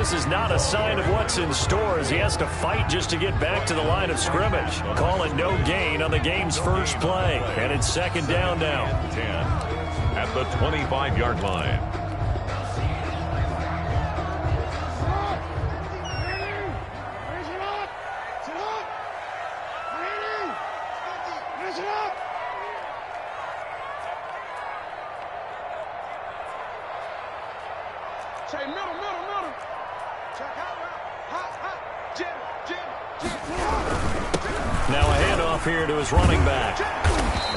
this is not a sign of what's in store as he has to fight just to get back to the line of scrimmage. Call it no gain on the game's first play. And it's second down now. 10 at the 25-yard line. Now a handoff here to his running back.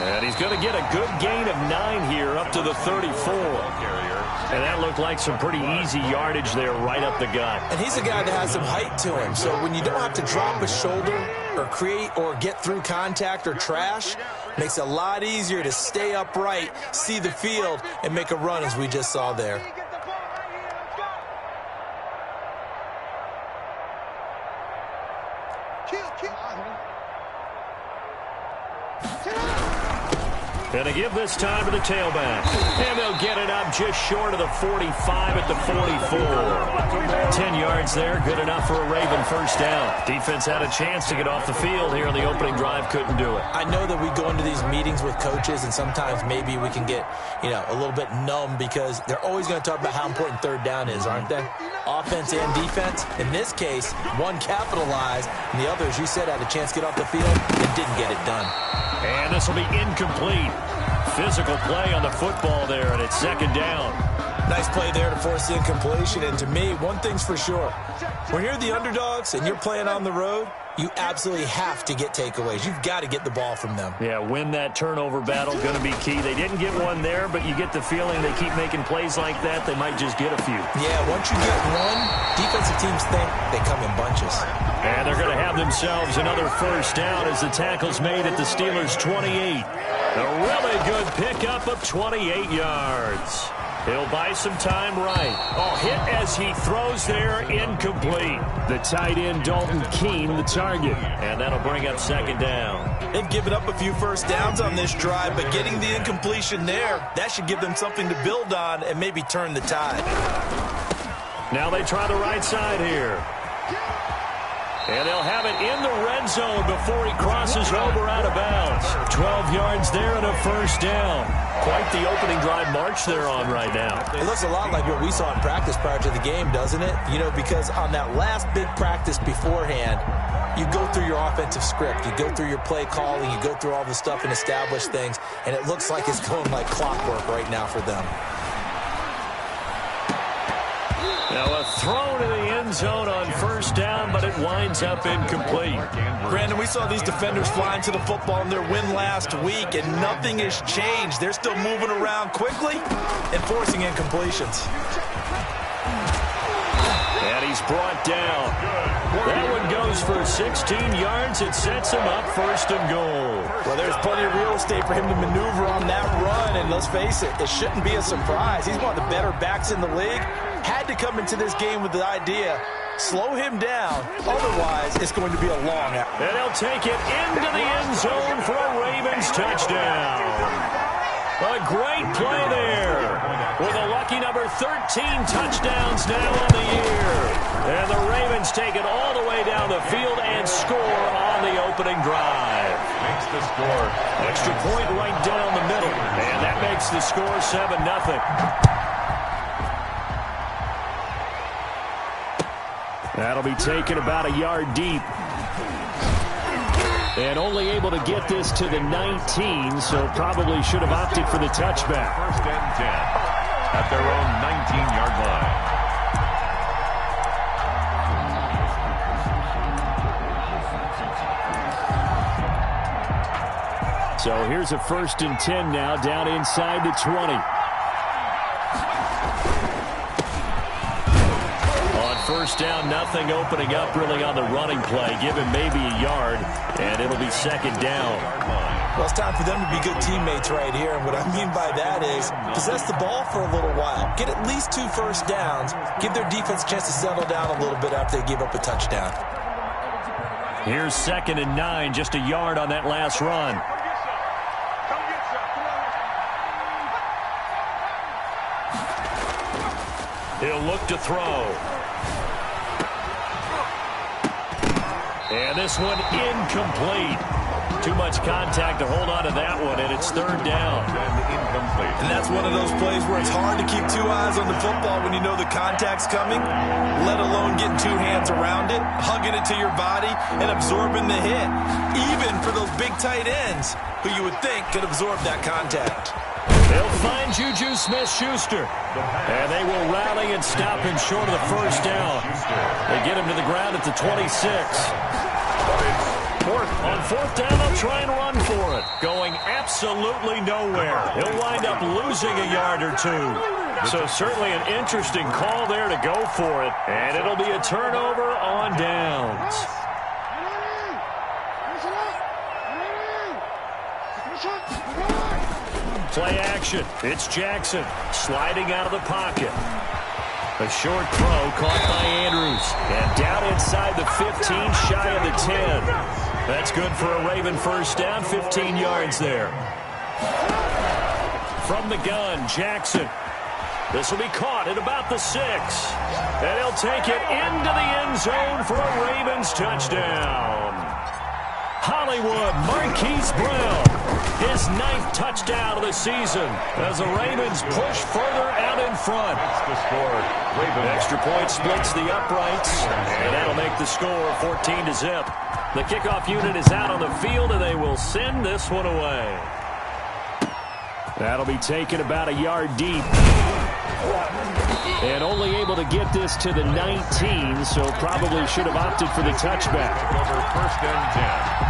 And he's going to get a good gain of 9 here up to the 34. And that looked like some pretty easy yardage there right up the gut. And he's a guy that has some height to him. So when you don't have to drop a shoulder or create or get through contact or trash, makes it a lot easier to stay upright, see the field, and make a run as we just saw there. Gonna give this time to the tailback. And they'll get it up just short of the 45 at the 44. 10 yards there, good enough for a Raven first down. Defense had a chance to get off the field here on the opening drive, couldn't do it. I know that we go into these meetings with coaches, and sometimes maybe we can get, a little bit numb because they're always going to talk about how important third down is, aren't they? Offense and defense. In this case, one capitalized, and the other, as you said, had a chance to get off the field and didn't get it done. And this will be incomplete. Physical play on the football there, and it's second down. Nice play there to force the incompletion. And to me, one thing's for sure. When you're the underdogs and you're playing on the road, you absolutely have to get takeaways. You've got to get the ball from them. Yeah, win that turnover battle, going to be key. They didn't get one there, but you get the feeling they keep making plays like that, they might just get a few. Yeah, once you get one, defensive teams think they come in bunches. And they're going to have themselves another first down as the tackle's made at the Steelers' 28. A really good pickup of 28 yards. He'll buy some time right. Oh, hit as he throws there, incomplete. The tight end, Dalton Keene, the target. And that'll bring up second down. They've given up a few first downs on this drive, but getting the incompletion there, that should give them something to build on and maybe turn the tide. Now they try the right side here. And they'll have it in the red zone before he crosses over out of bounds. 12 yards there and a first down. Quite the opening drive march they're on right now. It looks a lot like what we saw in practice prior to the game, doesn't it? Because on that last big practice beforehand, you go through your offensive script. You go through your play calling. You go through all the stuff and establish things. And it looks like it's going like clockwork right now for them. Now a throw to the end zone on first down, but it winds up incomplete. Brandon, we saw these defenders flying to the football in their win last week, and nothing has changed. They're still moving around quickly and forcing incompletions. And he's brought down. That one goes for 16 yards. It sets him up first and goal. Well, there's plenty of real estate for him to maneuver on that run, and let's face it, it shouldn't be a surprise. He's one of the better backs in the league. Had to come into this game with the idea, slow him down, otherwise it's going to be a long out. And he'll take it into the end zone for a Ravens touchdown. A great play there with a lucky number 13 touchdowns now on the year. And the Ravens take it all the way down the field and score on the opening drive. Makes the score. Extra point right down the middle. And that makes the score 7-0. That'll be taken about a yard deep. And only able to get this to the 19, so probably should have opted for the touchback. First and 10 at their own 19-yard line. So here's a first and 10 now, down inside the 20. First down, nothing opening up really on the running play. Give him maybe a yard, and it'll be second down. Well, it's time for them to be good teammates right here, and what I mean by that is possess the ball for a little while. Get at least 2 first downs. Give their defense a chance to settle down a little bit after they give up a touchdown. Here's second and 9, just a yard on that last run. He'll look to throw. And this one incomplete. Too much contact to hold on to that one, and it's third down. And that's one of those plays where it's hard to keep two eyes on the football when you know the contact's coming, let alone getting two hands around it, hugging it to your body, and absorbing the hit. Even for those big tight ends who you would think could absorb that contact. They'll find Juju Smith-Schuster. And they will rally and stop him short of the first down. They get him to the ground at the 26. On fourth down, they'll try and run for it. Going absolutely nowhere. He'll wind up losing a yard or two. So certainly an interesting call there to go for it. And it'll be a turnover on downs. Play action. It's Jackson sliding out of the pocket. A short throw caught by Andrews. And down inside the 15, shy of the 10. That's good for a Raven first down, 15 yards there. From the gun, Jackson. This will be caught at about the 6. And he'll take it into the end zone for a Ravens touchdown. Hollywood Marquise Brown, his 9th touchdown of the season as the Ravens push further out in front. Extra point splits the uprights, and that'll make the score 14-0. The kickoff unit is out on the field, and they will send this one away. That'll be taken about a yard deep. And only able to get this to the 19, so probably should have opted for the touchback. First and 10.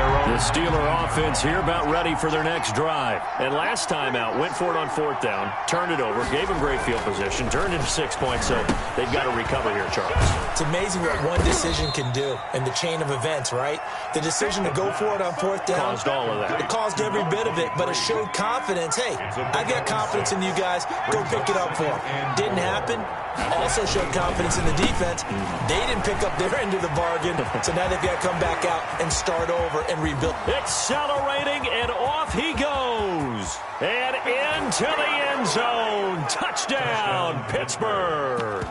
The Steeler offense here about ready for their next drive. And last time out, went for it on fourth down, turned it over, gave them great field position, turned into 6 points, so they've got to recover here, Charles. It's amazing what one decision can do in the chain of events, right? The decision to go for it on fourth down. Caused all of that. It caused every bit of it, but it showed confidence. Hey, I've got confidence in you guys. Go pick it up for them. Didn't happen. Also showed confidence in the defense. They didn't pick up their end of the bargain, so now they've got to come back out and start over and rebuild. Accelerating, and off he goes. And into the end zone. Touchdown, Pittsburgh.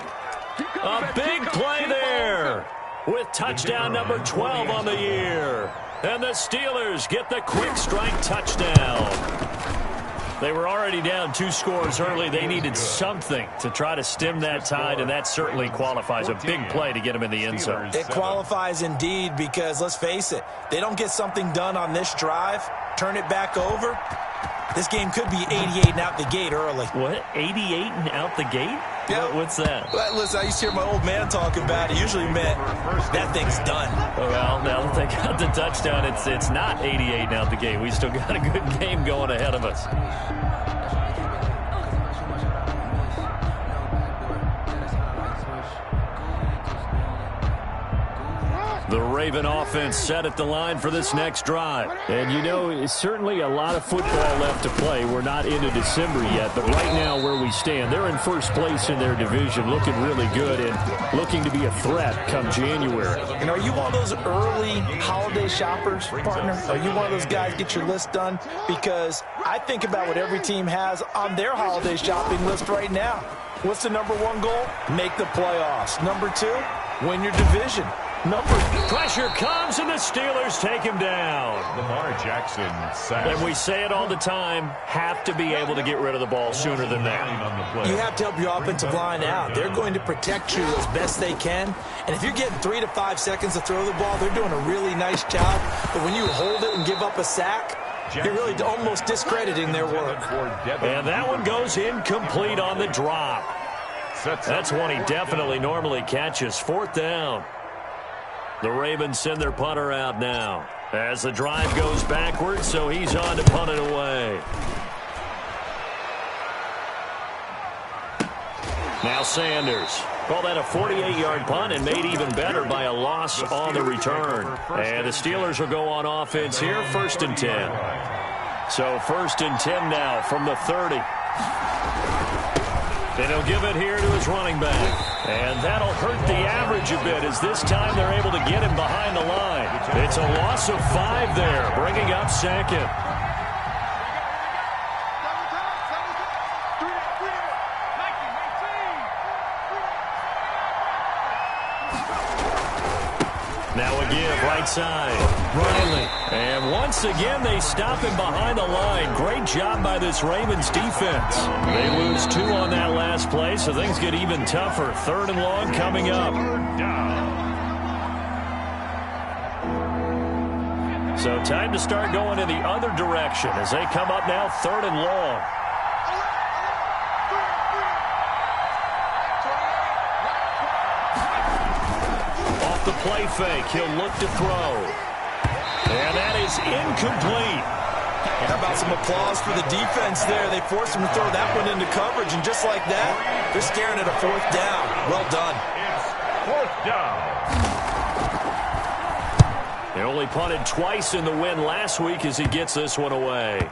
A big play there with touchdown number 12 on the year. And the Steelers get the quick strike touchdown. They were already down 2 scores early. They needed something to try to stem that tide, and that certainly qualifies. A big play to get them in the end zone. It qualifies indeed because, let's face it, they don't get something done on this drive, turn it back over, this game could be 88 and out the gate early. What? 88 and out the gate? Yeah. What's that? Well, listen, I used to hear my old man talk about it. Usually meant that thing's done. Well, now that they got the touchdown, it's not 88 and out the gate. We still got a good game going ahead of us. The Raven offense set at the line for this next drive. And, you know, it's certainly a lot of football left to play. We're not into December yet, but right now where we stand, they're in first place in their division, looking really good and looking to be a threat come January. And are you one of those early holiday shoppers, partner? Are you one of those guys get your list done? Because I think about what every team has on their holiday shopping list right now. What's the number 1 goal? Make the playoffs. Number 2, win your division. Pressure comes, and the Steelers take him down. Lamar Jackson sacked. And we say it all the time, have to be able to get rid of the ball sooner than that. You have to help your offensive line out. They're going to protect you as best they can. And if you're getting 3 to 5 seconds to throw the ball, they're doing a really nice job. But when you hold it and give up a sack, you're really almost discrediting their work. And that one goes incomplete on the drop. That's one he definitely normally catches. Fourth down. The Ravens send their punter out now as the drive goes backwards, so he's on to punt it away. Now Sanders. Call that a 48-yard punt and made even better by a loss on the return. And the Steelers will go on offense here, 1st and 10. So 1st and 10 now from the 30. And he'll give it here to his running back. And that'll hurt the average a bit as this time they're able to get him behind the line. It's a loss of 5 there, bringing up 2nd. right side. Riley. And once again, they stop him behind the line. Great job by this Ravens defense. They lose 2 on that last play, so things get even tougher. 3rd and long coming up. So time to start going in the other direction as they come up now 3rd and long. Off the play fake, he'll look to throw. And that is incomplete. How about some applause for the defense there? They forced him to throw that one into coverage, and just like that, they're staring at a 4th down. Well done. It's 4th down. They only punted twice in the win last week as he gets this one away.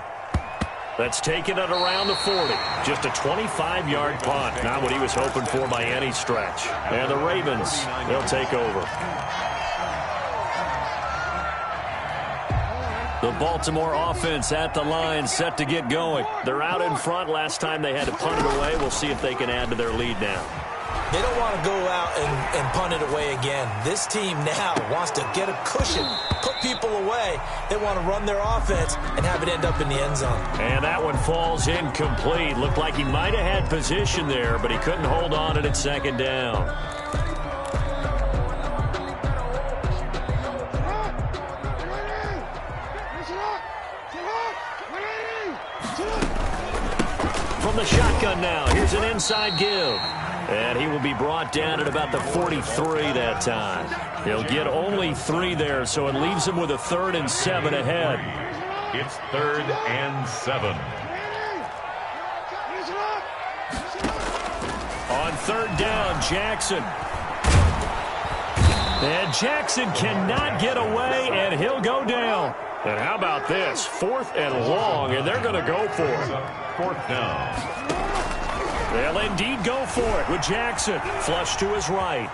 That's taken it around the 40. Just a 25-yard punt. Not what he was hoping for by any stretch. And the Ravens, they'll take over. The Baltimore offense at the line, set to get going. They're out in front. Last time they had to punt it away. We'll see if they can add to their lead now. They don't want to go out and punt it away again. This team now wants to get a cushion, put people away. They want to run their offense and have it end up in the end zone. And that one falls incomplete. Looked like he might have had position there, but he couldn't hold on to it at 2nd down. From the shotgun now, here's an inside give. And he will be brought down at about the 43 that time. He'll get only 3 there, so it leaves him with a 3rd and 7 ahead. It's 3rd and 7. On 3rd down, Jackson. And Jackson cannot get away, and he'll go down. And how about this? 4th and long, and they're going to go for it. 4th down. They'll indeed go for it with Jackson. Flush to his right.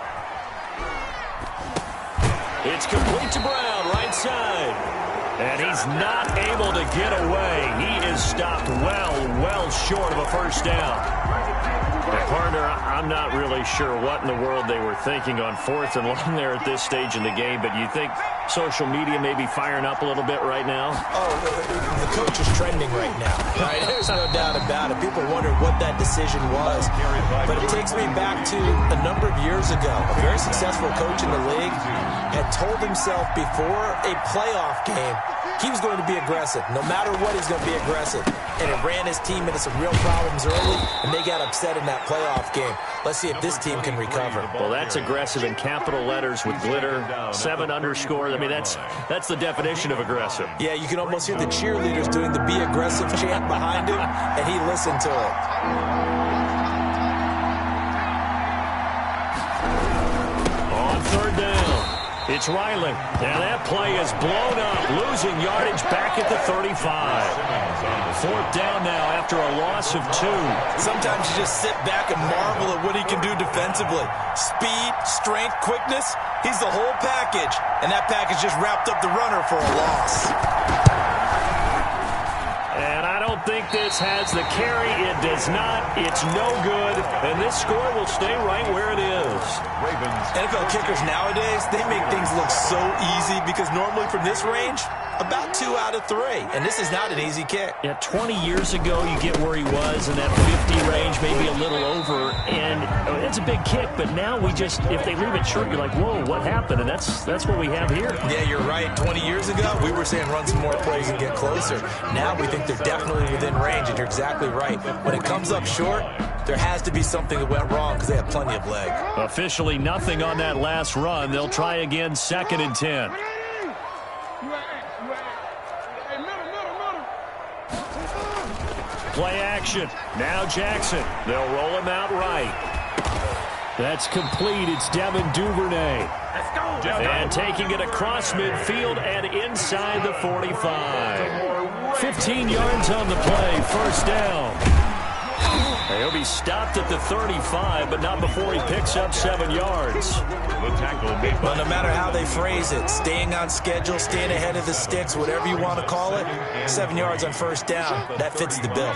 It's complete to Brown, right side. And he's not able to get away. He is stopped well short of a 1st down. Partner, I'm not really sure what in the world they were thinking on 4th and long there at this stage in the game, but you think social media may be firing up a little bit right now? Oh, the coach is trending right now. Right? There's no doubt about it. People wonder what that decision was. But it takes me back to a number of years ago. A very successful coach in the league had told himself before a playoff game he was going to be aggressive. No matter what, he's going to be aggressive. And it ran his team into some real problems early, and they got upset in that playoff game. Let's see if this team can recover. Well, that's aggressive in capital letters with glitter, 7 underscores. I mean, that's the definition of aggressive. Yeah, you can almost hear the cheerleaders doing the "Be Aggressive" chant behind him, and he listened to it. On 3rd down, it's Riley. And that play is blown up, losing yardage back at the 35. 4th down now after a loss of 2. Sometimes you just sit back and marvel at what he can do defensively. Speed, strength, quickness, he's the whole package. And that package just wrapped up the runner for a loss. And I don't think this has the carry. It does not. It's no good. And this score will stay right where it is. Ravens. NFL kickers nowadays, they make things look so easy because normally from this range, about 2 out of 3. And this is not an easy kick. Yeah, 20 years ago, you get where he was in that 50 range, maybe a little over. And it's a big kick, but now we just, if they leave it short, you're like, whoa, what happened? And that's what we have here. Yeah, you're right. 20 years ago, we were saying run some more plays and get closer. Now we think they're definitely within range, and you're exactly right. When it comes up short, there has to be something that went wrong because they have plenty of leg. Officially nothing on that last run. They'll try again, 2nd and 10. Play action. Now Jackson. They'll roll him out right. That's complete. It's Devin Duvernay. Let's go. And taking it across midfield and inside the 45. 15 yards on the play. 1st down. He'll be stopped at the 35, but not before he picks up 7 yards. The tackle made by Well, no matter how they phrase it, staying on schedule, staying ahead of the sticks, whatever you want to call it, 7 yards on 1st down, that fits the bill.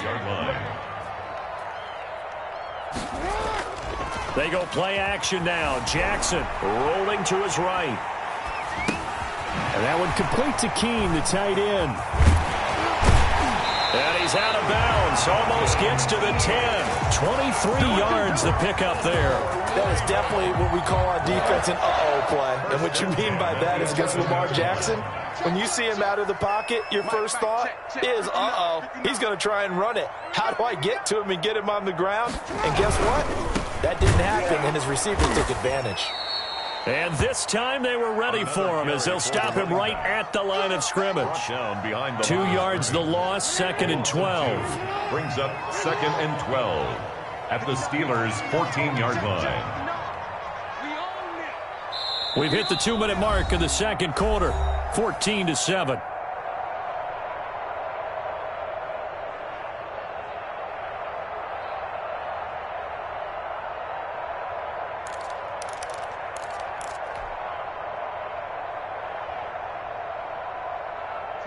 They go play action now. Jackson rolling to his right. And that one complete to Keene, the tight end. And he's out of bounds. Almost gets to the 10. 23 yards the pickup there. That is definitely what we call on defense an uh-oh play. And what you mean by that is against Lamar Jackson, when you see him out of the pocket, your first thought is, uh-oh, he's going to try and run it. How do I get to him and get him on the ground? And guess what? That didn't happen, and his receiver took advantage. And this time they were ready for him as they'll stop him right at the line of scrimmage. 2 yards the loss, 2nd and 12. Brings up 2nd and 12 at the Steelers' 14-yard line. We've hit the 2-minute mark of the second quarter, 14-7.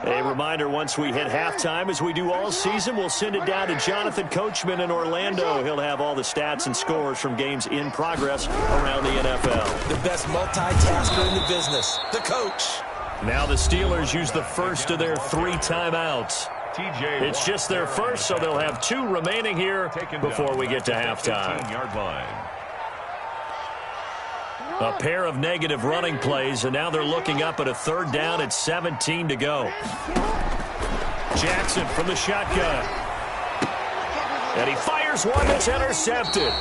A reminder, once we hit halftime, as we do all season, we'll send it down to Jonathan Coachman in Orlando. He'll have all the stats and scores from games in progress around the NFL. The best multitasker in the business, the coach. Now the Steelers use the first of their 3 timeouts. It's just their first, so they'll have 2 remaining here before we get to halftime. A pair of negative running plays, and now they're looking up at a 3rd down at 17 to go. Jackson from the shotgun. And he fires one that's intercepted.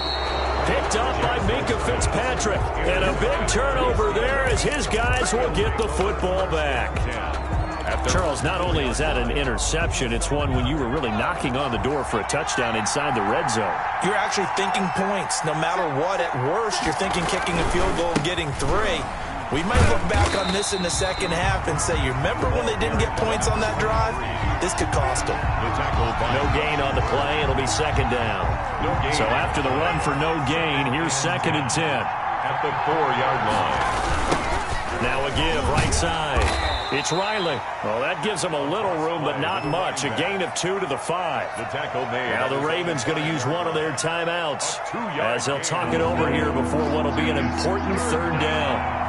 Picked up by Minka Fitzpatrick. And a big turnover there as his guys will get the football back. Charles, not only is that an interception, it's one when you were really knocking on the door for a touchdown inside the red zone. You're actually thinking points. No matter what, at worst, you're thinking kicking a field goal and getting 3. We might look back on this in the second half and say, you remember when they didn't get points on that drive? This could cost them. No gain on the play. It'll be 2nd down. So after the run for no gain, here's 2nd and 10. At the 4-yard line. Now a give right side. It's Riley. Well, that gives them a little room, but not much. A gain of 2 to the 5. The tackle made. Now the Ravens going to use one of their timeouts as they'll talk it over here before what will be an important 3rd down.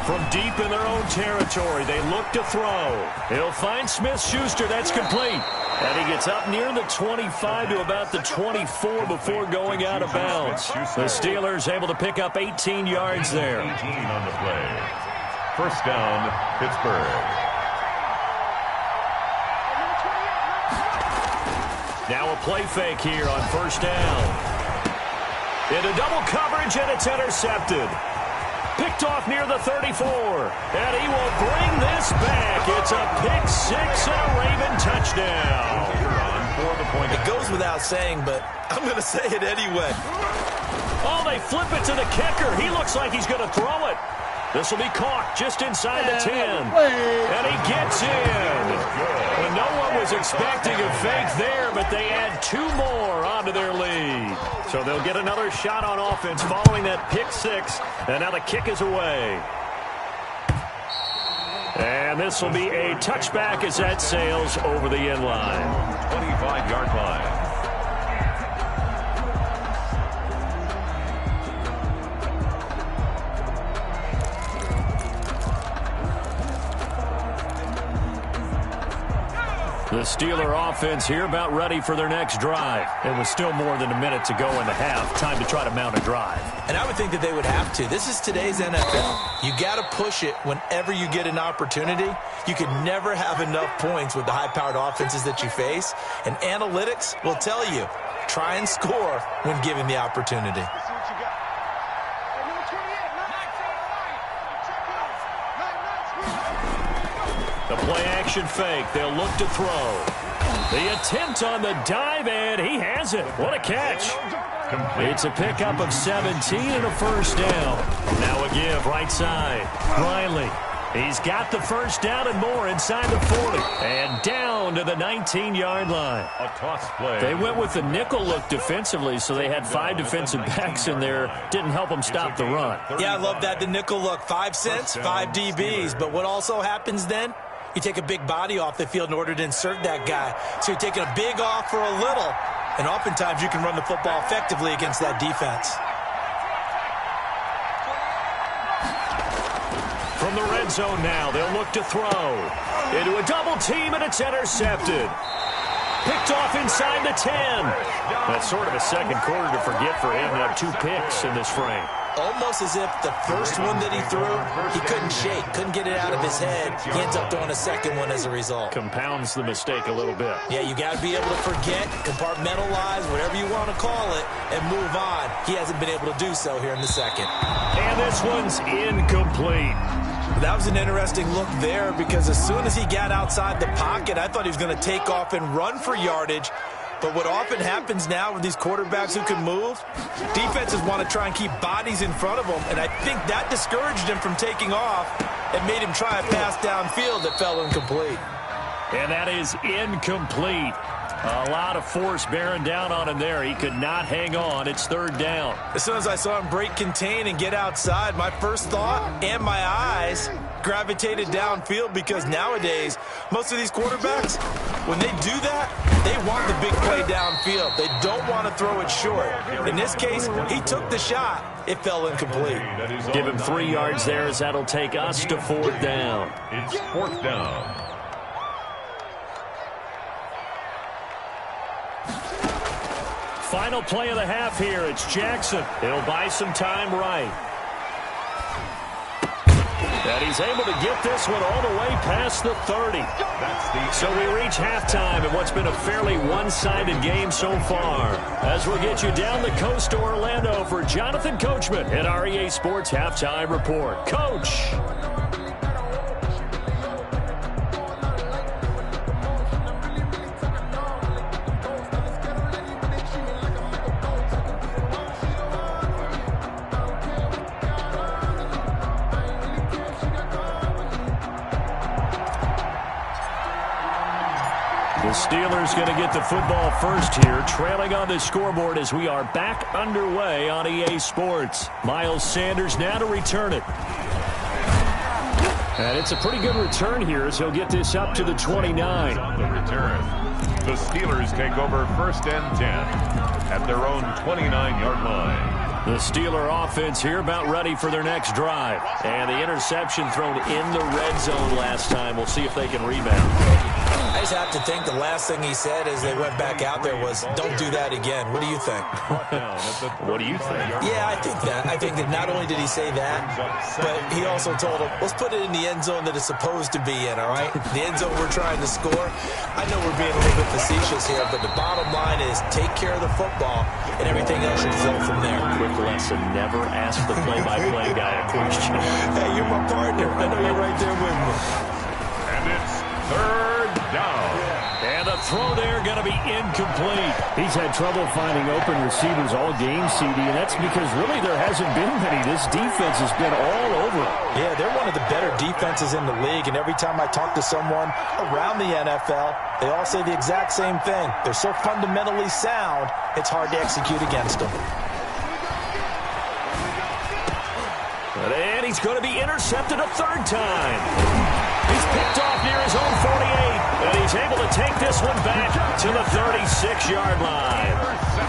From deep in their own territory, they look to throw. He'll find Smith-Schuster. That's complete. And he gets up near the 25 to about the 24 before going out of bounds. The Steelers able to pick up 18 yards there. 18 on the play. 1st down, Pittsburgh. Now a play fake here on 1st down. Into double coverage, and it's intercepted. Picked off near the 34. And he will bring this back. It's a pick 6 and a Raven touchdown. It goes without saying, but I'm going to say it anyway. Oh, they flip it to the kicker. He looks like he's going to throw it. This will be caught just inside the 10. And he gets in. And no one was expecting a fake there, but they add 2 more onto their lead. So they'll get another shot on offense following that pick 6. And now the kick is away. And this will be a touchback as that sails over the end line. 25-yard line. The Steeler offense here about ready for their next drive. It was still more than a minute to go in the half. Time to try to mount a drive. And I would think that they would have to. This is today's NFL. You got to push it whenever you get an opportunity. You can never have enough points with the high-powered offenses that you face. And analytics will tell you, try and score when given the opportunity. The play-action fake. They'll look to throw. The attempt on the dive, and he has it. What a catch. It's a pickup of 17 and a 1st down. Now a give right side. Riley. He's got the 1st down and more inside the 40. And down to the 19-yard line. A toss play. They went with the nickel look defensively, so they had 5 defensive backs in there. Didn't help them stop the run. Yeah, I love that. The nickel look. 5 cents, 5 DBs. But what also happens then? You take a big body off the field in order to insert that guy. So you're taking a big off for a little. And oftentimes you can run the football effectively against that defense. the red zone now. They'll look to throw. Into a double team, and it's intercepted. Picked off inside the 10. That's sort of a second quarter to forget for him to have 2 picks in this frame. Almost as if the first one that he threw, he couldn't shake, couldn't get it out of his head. He ends up throwing a second one as a result. Compounds the mistake a little bit. Yeah, you got to be able to forget, compartmentalize, whatever you want to call it, and move on. He hasn't been able to do so here in the second. And this one's incomplete. That was an interesting look there because as soon as he got outside the pocket, I thought he was going to take off and run for yardage. But what often happens now with these quarterbacks who can move, defenses want to try and keep bodies in front of them, and I think that discouraged him from taking off and made him try a pass downfield that fell incomplete. And that is incomplete. A lot of force bearing down on him there. He could not hang on. It's third down. As soon as I saw him break contain and get outside, my first thought and my eyes gravitated downfield because nowadays, most of these quarterbacks, when they do that, they want the big play downfield. They don't want to throw it short. In this case, he took the shot. It fell incomplete. Give him 3 yards there as that'll take us to fourth down. It's fourth down. Final play of the half here. It's Jackson. He'll buy some time right. And he's able to get this one all the way past the 30. So we reach halftime in what's been a fairly one-sided game so far. As we'll get you down the coast to Orlando for Jonathan Coachman at our EA Sports Halftime Report. Coach. The Steelers going to get the football first here, trailing on the scoreboard as we are back underway on EA Sports. Miles Sanders now to return it. And it's a pretty good return here as he'll get this up to the 29. On the return, the Steelers take over first and 10 at their own 29-yard line. The Steeler offense here about ready for their next drive. And the interception thrown in the red zone last time. We'll see if they can rebound. I just have to think the last thing he said as they went back out there was, don't do that again. What do you think? What do you think? Yeah, I think that. I think that not only did he say that, but he also told him, let's put it in the end zone that it's supposed to be in, all right? The end zone we're trying to score. I know we're being a little bit facetious here, but the bottom line is take care of the football, and everything else should flow from there. Quick lesson, never ask the play-by-play guy a question. Hey, you're my partner. I know you're right there with me. And it's third down. And the throw there going to be incomplete. He's had trouble finding open receivers all game, CD, and that's because really there hasn't been many. This defense has been all over. Yeah, they're one of the better defenses in the league, and every time I talk to someone around the NFL, they all say the exact same thing. They're so fundamentally sound, it's hard to execute against them. And he's going to be intercepted a third time. He's picked off near his own 48, and he's able to take this one back to the 36-yard line.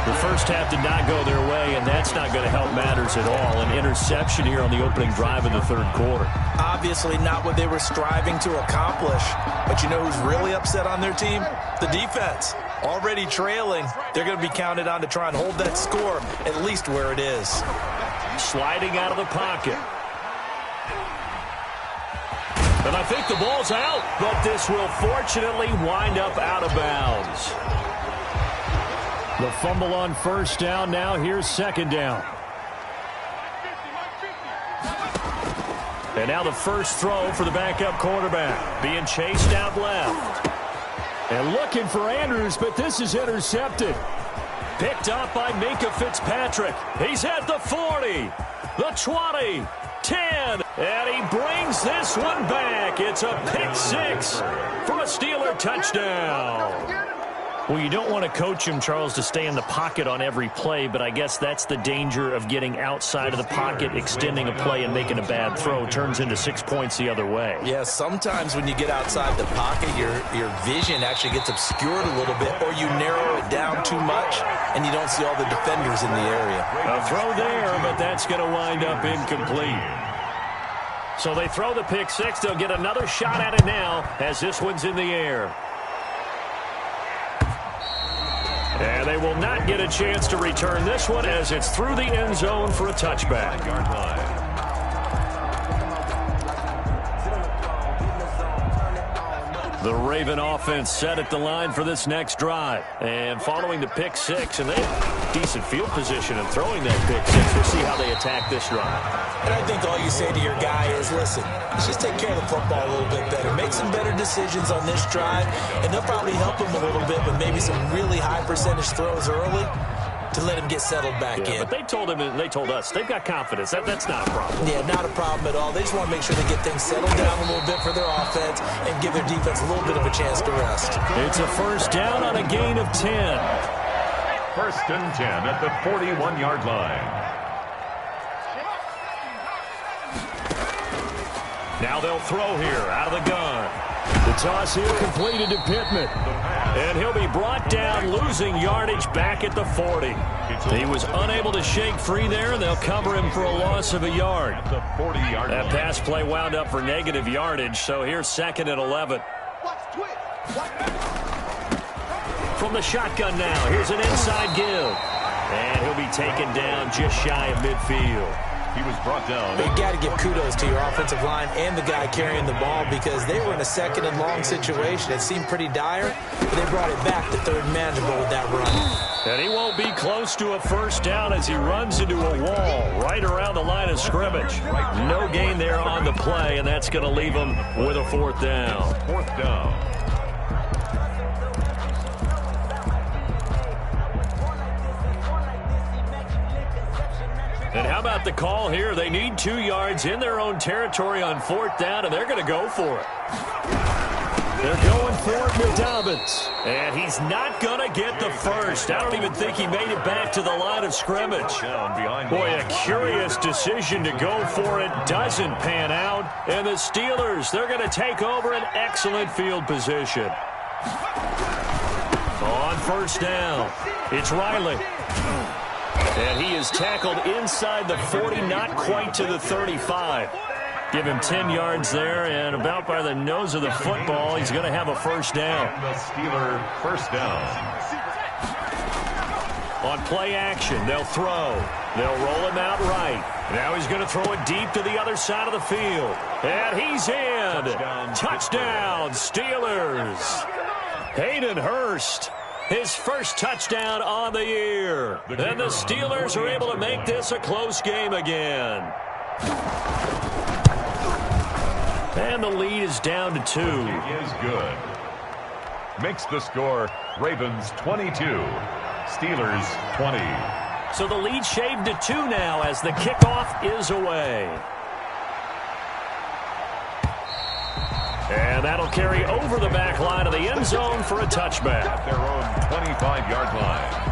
The first half did not go their way, and that's not going to help matters at all. An interception here on the opening drive of the third quarter. Obviously not what they were striving to accomplish, but you know who's really upset on their team? The defense. Already trailing, they're going to be counted on to try and hold that score at least where it is. Sliding out of the pocket. And I think the ball's out, but this will fortunately wind up out of bounds. The fumble on first down. Now here's second down. And now the first throw for the backup quarterback. Being chased out left. And looking for Andrews, but this is intercepted. Picked up by Minkah Fitzpatrick. He's at the 40, the 20, 10, and he brings this one back. It's a pick six for a Steeler touchdown. Well, you don't want to coach him, Charles, to stay in the pocket on every play, but I guess that's the danger of getting outside of the pocket, extending a play and making a bad throw. Turns into 6 points the other way. Yeah, sometimes when you get outside the pocket, your vision actually gets obscured a little bit, or you narrow it down too much, and you don't see all the defenders in the area. A throw there, but that's going to wind up incomplete. So they throw the pick six. They'll get another shot at it now as this one's in the air. And they will not get a chance to return this one as it's through the end zone for a touchback. The Raven offense set at the line for this next drive. And following the pick six, and they have decent field position and throwing that pick six. We'll see how they attack this drive. And I think all you say to your guy is, listen, let's just take care of the football a little bit better. Make some better decisions on this drive, and they'll probably help him a little bit with maybe some really high percentage throws early to let him get settled back in. But they told him and they told us they've got confidence. That's not a problem. Yeah, not a problem at all. They just want to make sure they get things settled down a little bit for their offense and give their defense a little bit of a chance to rest. It's a first down on a gain of 10. First and 10 at the 41-yard line. Now they'll throw here out of the gun. The toss here completed to Pittman. And he'll be brought down, losing yardage back at the 40. He was unable to shake free there, and they'll cover him for a loss of a yard. That pass play wound up for negative yardage, so here's 2nd and 11. From the shotgun now, here's an inside give. And he'll be taken down just shy of midfield. He was brought down. You got to give kudos to your offensive line and the guy carrying the ball because they were in a 2nd and long situation. It seemed pretty dire, but they brought it back to 3rd and manageable with that run. And he won't be close to a first down as he runs into a wall right around the line of scrimmage. No gain there on the play, and that's going to leave him with a 4th down. 4th down. And how about the call here? They need 2 yards in their own territory on 4th down, and they're going to go for it. They're going for it with Dobbins. And he's not going to get the first. I don't even think he made it back to the line of scrimmage. Boy, a curious decision to go for it. Doesn't pan out. And the Steelers, they're going to take over an excellent field position. On 1st down, it's Riley. And he is tackled inside the 40, not quite to the 35. Give him 10 yards there, and about by the nose of the football, he's going to have a first down. The Steeler first down. On play action, they'll throw. They'll roll him out right. Now he's going to throw it deep to the other side of the field. And he's in. Touchdown, Steelers. Hayden Hurst. His first touchdown on the year. And the Steelers are able to make this a close game again. And the lead is down to 2. It is good. Makes the score Ravens 22, Steelers 20. So the lead shaved to 2 now as the kickoff is away. And that'll carry over the back line of the end zone for a touchback. At their own 25-yard line.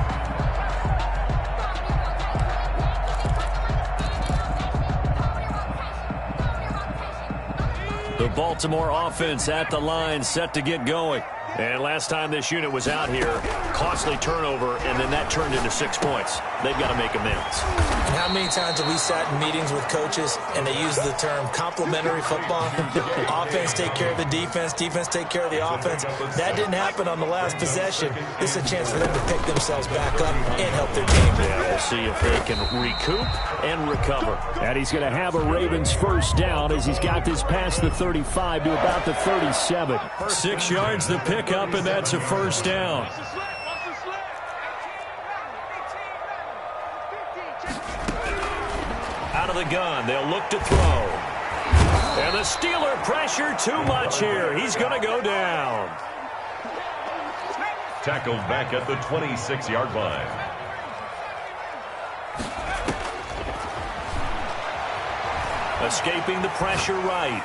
The Baltimore offense at the line, set to get going. And last time this unit was out here, costly turnover, and then that turned into 6 points. They've got to make amends. And how many times have we sat in meetings with coaches and they use the term complementary football? Offense take care of the defense, defense take care of the offense. That didn't happen on the last possession. This is a chance for them to pick themselves back up and help their team. Yeah, we'll see if they can recoup and recover. And he's going to have a Ravens first down as he's got this past the 35 to about the 37. 6 yards the pickup, and that's a first down. Out of the gun, they'll look to throw. And the Steeler pressure too much here. He's going to go down. Tackled back at the 26-yard line. Escaping the pressure right.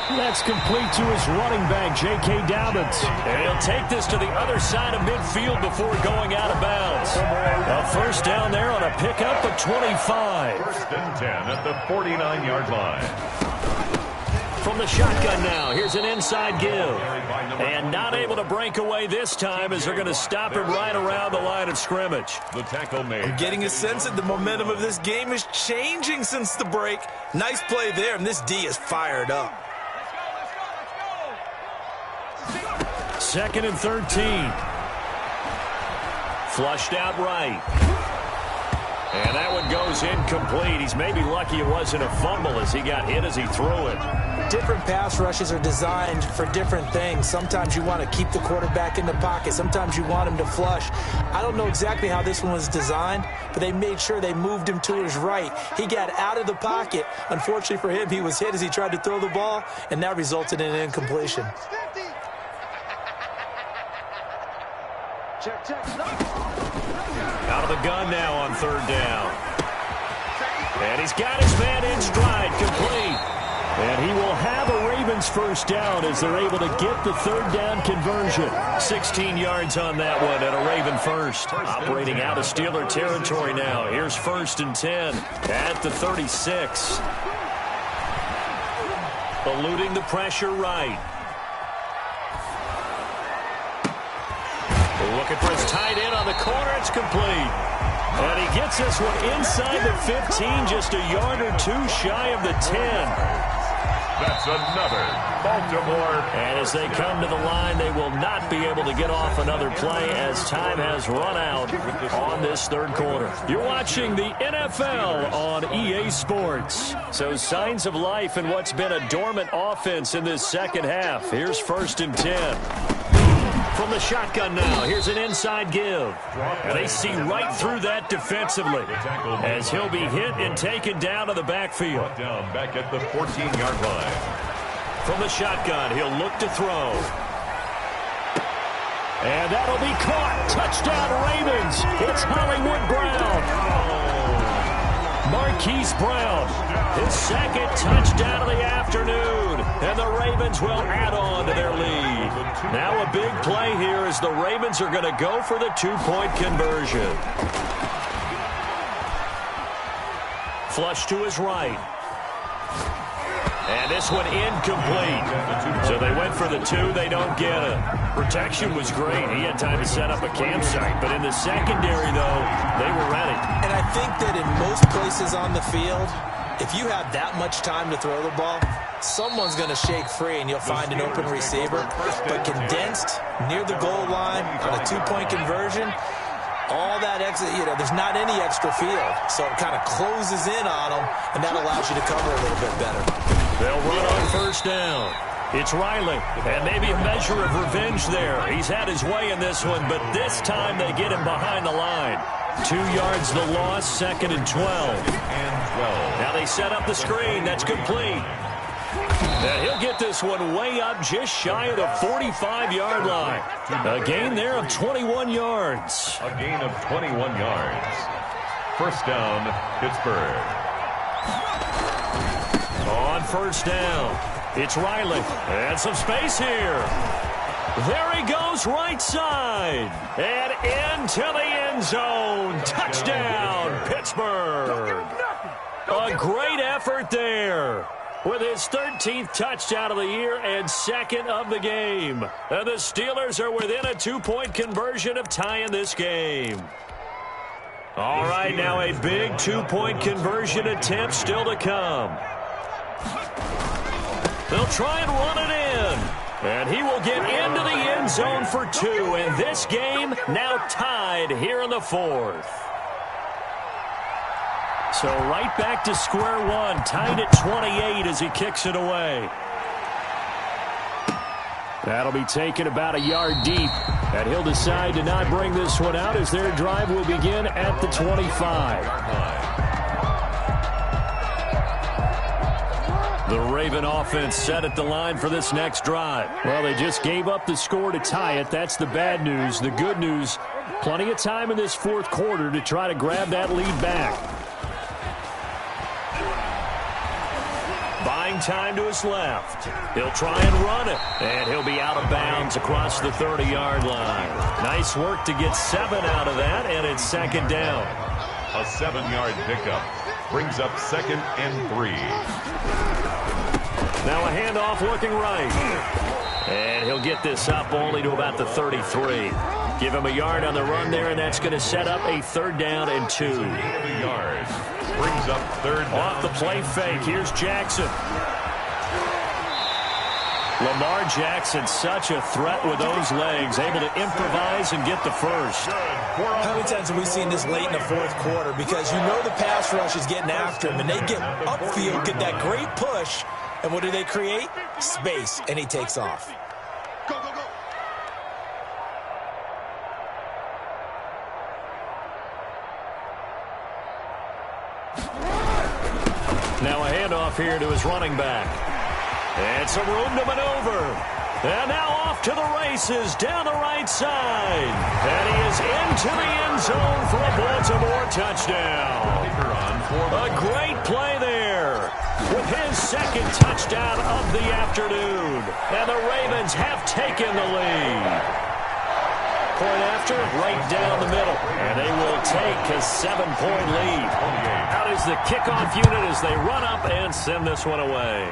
That's complete to his running back, J.K. Dobbins. And he'll take this to the other side of midfield before going out of bounds. A first down there on a pickup of 25. First and 10 at the 49-yard line. From the shotgun now, here's an inside give. And not able to break away this time as they're going to stop him right around the line of scrimmage. The tackle made. I'm getting a sense that the momentum of this game is changing since the break. Nice play there, and this D is fired up. 2nd and 13. Flushed out right. And that one goes incomplete. He's maybe lucky it wasn't a fumble as he got hit as he threw it. Different pass rushes are designed for different things. Sometimes you want to keep the quarterback in the pocket. Sometimes you want him to flush. I don't know exactly how this one was designed, but they made sure they moved him to his right. He got out of the pocket. Unfortunately for him, he was hit as he tried to throw the ball, and that resulted in an incompletion. Out of the gun now on 3rd down. And he's got his man in stride, complete. And he will have a Ravens 1st down as they're able to get the 3rd down conversion. 16 yards on that one and a Raven 1st. Operating out of Steeler territory now. Here's 1st and 10 at the 36. Eluding the pressure right. Looking for his tight end on the corner. It's complete. And he gets this one inside the 15, just a yard or two shy of the 10. That's another Baltimore. And as they come to the line, they will not be able to get off another play as time has run out on this 3rd quarter. You're watching the NFL on EA Sports. So signs of life in what's been a dormant offense in this 2nd half. Here's 1st and 10. From the shotgun now, here's an inside give. And they see right through that defensively as he'll be hit and taken down to the backfield. Down back at the 14-yard line. From the shotgun, he'll look to throw. And that'll be caught. Touchdown Ravens. It's Hollywood Brown. Marquise Brown, his 2nd touchdown of the afternoon. And the Ravens will add on to their lead. Now a big play here as the Ravens are going to go for the 2-point conversion. Flush to his right. And this one incomplete. So they went for the 2. They don't get it. Protection was great. He had time to set up a campsite. But in the secondary, though, they were ready. And I think that in most places on the field, if you have that much time to throw the ball, someone's going to shake free and you'll find an open receiver. But condensed near the goal line on a 2-point conversion, all that exit, there's not any extra field. So it kind of closes in on them, and that allows you to cover a little bit better. They'll run on 1st down. It's Riley, and maybe a measure of revenge there. He's had his way in this one, but this time they get him behind the line. 2 yards the loss, 2nd and 12. Now they set up the screen. That's complete. And he'll get this one way up just shy of the 45-yard line. A gain there of 21 yards. A gain of 21 yards. 1st down, Pittsburgh. On 1st down, it's Riley. And some space here. There he goes right side. And into the end zone. Touchdown, Pittsburgh. A great effort there. With his 13th touchdown of the year and 2nd of the game. And the Steelers are within a 2-point conversion of tying this game. All right, now a big 2-point conversion attempt still to come. They'll try and run it in. And he will get into the end zone for 2. And this game now tied here in the 4th. So right back to square one, tied at 28 as he kicks it away. That'll be taken about a yard deep. And he'll decide to not bring this one out as their drive will begin at the 25. The Raven offense set at the line for this next drive. Well, they just gave up the score to tie it. That's the bad news. The good news, plenty of time in this 4th quarter to try to grab that lead back. Buying time to his left. He'll try and run it. And he'll be out of bounds across the 30-yard line. Nice work to get 7 out of that, and it's 2nd down. A 7-yard pickup brings up 2nd and 3. Now a handoff looking right. And he'll get this up only to about the 33. Give him a yard on the run there, and that's going to set up a 3rd down and 2. Yards. Brings up 3rd down. Off the play fake, here's Jackson. Lamar Jackson, such a threat with those legs, able to improvise and get the first. How many times have we seen this late in the 4th quarter? Because you know the pass rush is getting after him, and they get upfield, get that great push, and what do they create? Space, and he takes off. Go, go, go. Now a handoff here to his running back. And some room to maneuver. And now off to the races down the right side. And he is into the end zone for a Baltimore touchdown. A great play there with his 2nd touchdown of the afternoon. And the Ravens have taken the lead. Point after, right down the middle. And they will take a 7-point lead. Out is the kickoff unit as they run up and send this one away.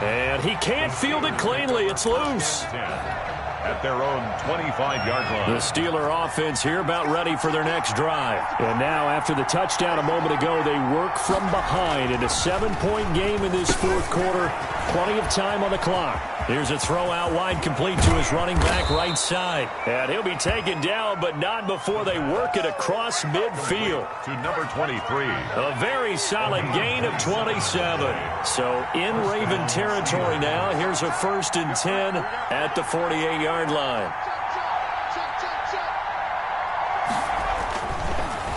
And he can't field it cleanly. It's loose. At their own 25-yard line. The Steeler offense here about ready for their next drive. And now after the touchdown a moment ago, they work from behind in a 7-point game in this 4th quarter. Plenty of time on the clock. Here's a throw out wide, complete to his running back right side. And he'll be taken down, but not before they work it across midfield. To number 23. A very solid gain of 27. So in Raven territory now. Here's a 1st and 10 at the 48-yard line.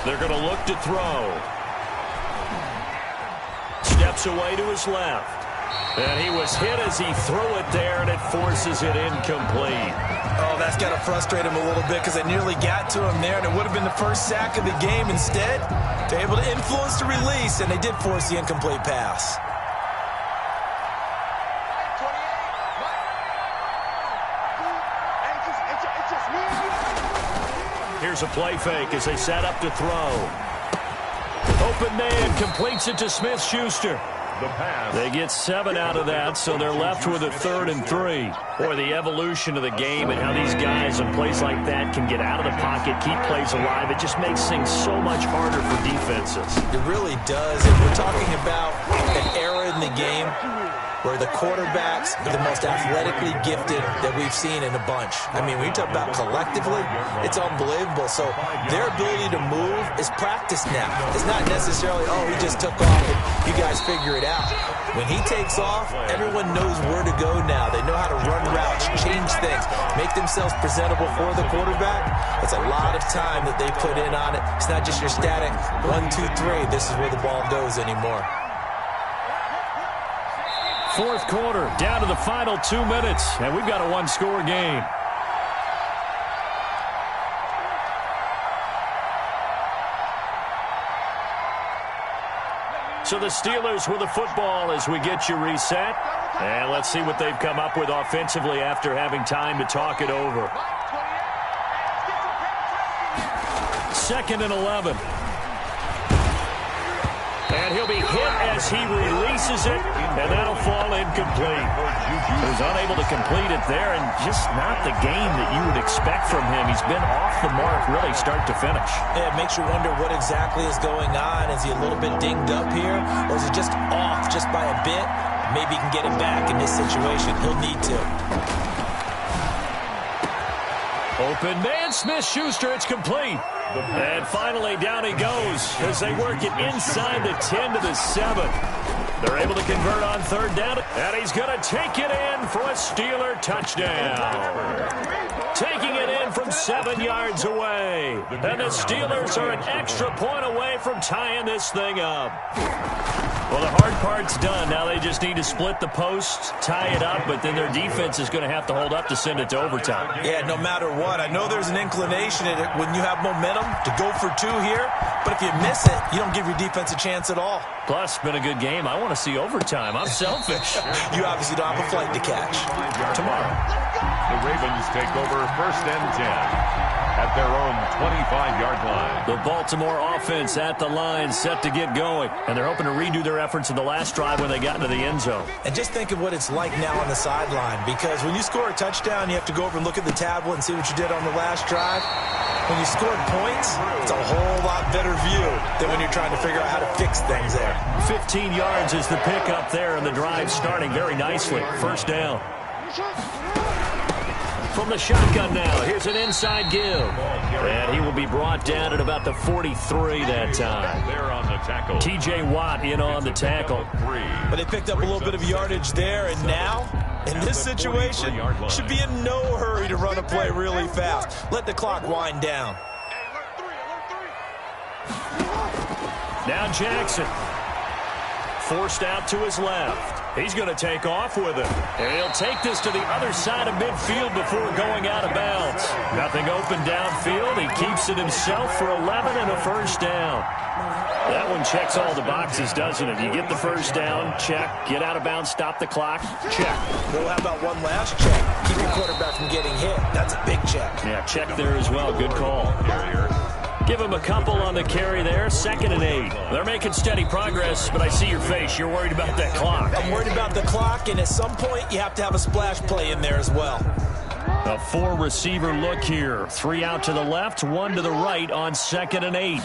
They're going to look to throw. Steps away to his left. And he was hit as he threw it there, and it forces it incomplete. Oh, that's got to frustrate him a little bit because they nearly got to him there, and it would have been the first sack of the game. Instead, they're able to influence the release, and they did force the incomplete pass. Here's a play fake as they set up to throw. Open man completes it to Smith-Schuster. They get 7 out of that, so they're left with a 3rd and 3. Boy, the evolution of the game and how these guys in plays like that can get out of the pocket, keep plays alive, it just makes things so much harder for defenses. It really does. And we're talking about an era in the game where the quarterbacks are the most athletically gifted that we've seen in a bunch. I mean, when you talk about collectively, it's unbelievable. So their ability to move is practiced now. It's not necessarily, oh, he just took off and you guys figure it out. When he takes off, everyone knows where to go now. They know how to run routes, change things, make themselves presentable for the quarterback. It's a lot of time that they put in on it. It's not just your static 1, 2, 3. This is where the ball goes anymore. 4th quarter, down to the final 2 minutes, and we've got a 1-score game. So the Steelers with the football as we get you reset. And let's see what they've come up with offensively after having time to talk it over. 2nd and 11. And he'll be hit as he releases it, and that'll fall incomplete. He was unable to complete it there, and just not the game that you would expect from him. He's been off the mark really start to finish. Yeah, it makes you wonder what exactly is going on. Is he a little bit dinged up here, or is it just off just by a bit? Maybe he can get it back in this situation. He'll need to. Open man, Smith-Schuster, it's complete. And finally, down he goes as they work it inside the 10 to the 7. They're able to convert on 3rd down, and he's going to take it in for a Steeler touchdown. Taking it in from 7 yards away. And the Steelers are an extra point away from tying this thing up. Well, the hard part's done. Now they just need to split the post, tie it up, but then their defense is going to have to hold up to send it to overtime. Yeah, no matter what. I know there's an inclination in it when you have momentum to go for 2 here, but if you miss it, you don't give your defense a chance at all. Plus, it's been a good game. I want to see overtime. I'm selfish. You obviously don't have a flight to catch. Tomorrow. The Ravens take over 1st and 10 at their own 25-yard line. The Baltimore offense at the line, set to get going. And they're hoping to redo their efforts in the last drive when they got into the end zone. And just think of what it's like now on the sideline, because when you score a touchdown, you have to go over and look at the tablet and see what you did on the last drive. When you scored points, it's a whole lot better view than when you're trying to figure out how to fix things there. 15 yards is the pickup there, and the drive starting very nicely. 1st down. From the shotgun now, here's an inside give. And he will be brought down at about the 43 that time. There on the tackle. T.J. Watt in on the tackle. But they picked up a little bit of yardage there, and now, in this situation, should be in no hurry to run a play really fast. Let the clock wind down. Now Jackson. Forced out to his left. He's going to take off with it. And he'll take this to the other side of midfield before going out of bounds. Nothing open downfield. He keeps it himself for 11 and a 1st down. That one checks all the boxes, doesn't it? You get the 1st down, check. Get out of bounds, stop the clock, check. Well, how about one last check? Keep your quarterback from getting hit. That's a big check. Yeah, check there as well. Good call. Give him a couple on the carry there. 2nd and 8. They're making steady progress, but I see your face. You're worried about that clock. I'm worried about the clock, and at some point, you have to have a splash play in there as well. A 4-receiver look here. 3 out to the left, 1 to the right on 2nd and 8.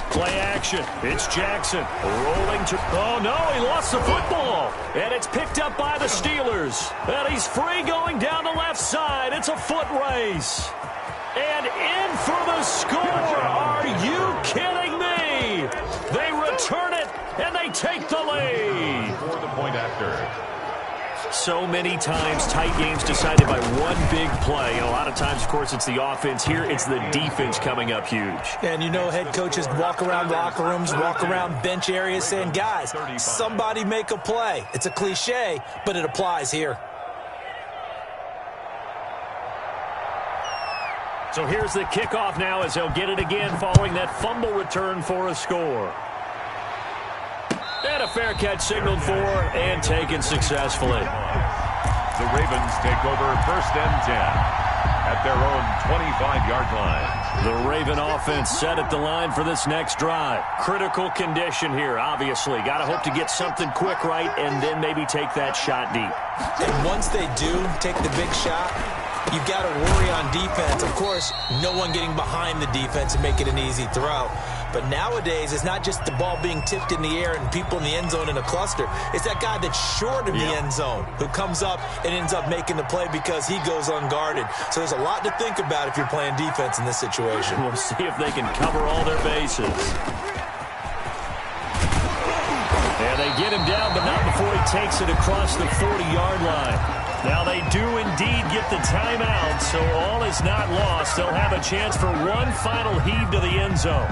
Play action. It's Jackson rolling to... Oh, no, he lost the football. And it's picked up by the Steelers. And he's free going down the left side. It's a foot race. And in for the score. Are you kidding me? They return it, and they take the lead. For the point after. So many times, tight games decided by one big play. And a lot of times, of course, it's the offense. Here, it's the defense coming up huge. And you know, head coaches walk around locker rooms, walk around bench areas saying, guys, somebody make a play. It's a cliche, but it applies here. So here's the kickoff now as he'll get it again following that fumble return for a score. And a fair catch signaled for and taken successfully. The Ravens take over 1st and 10 at their own 25-yard line. The Raven offense set at the line for this next drive. Critical condition here, obviously. Got to hope to get something quick right and then maybe take that shot deep. And once they do take the big shot, you've got to worry on defense. Of course, no one getting behind the defense and make it an easy throw. But nowadays, it's not just the ball being tipped in the air and people in the end zone in a cluster. It's that guy that's short of the end zone who comes up and ends up making the play because he goes unguarded. So there's a lot to think about if you're playing defense in this situation. We'll see if they can cover all their bases. And they get him down, but not before he takes it across the 40-yard line. Now they do indeed get the timeout, so all is not lost. They'll have a chance for one final heave to the end zone.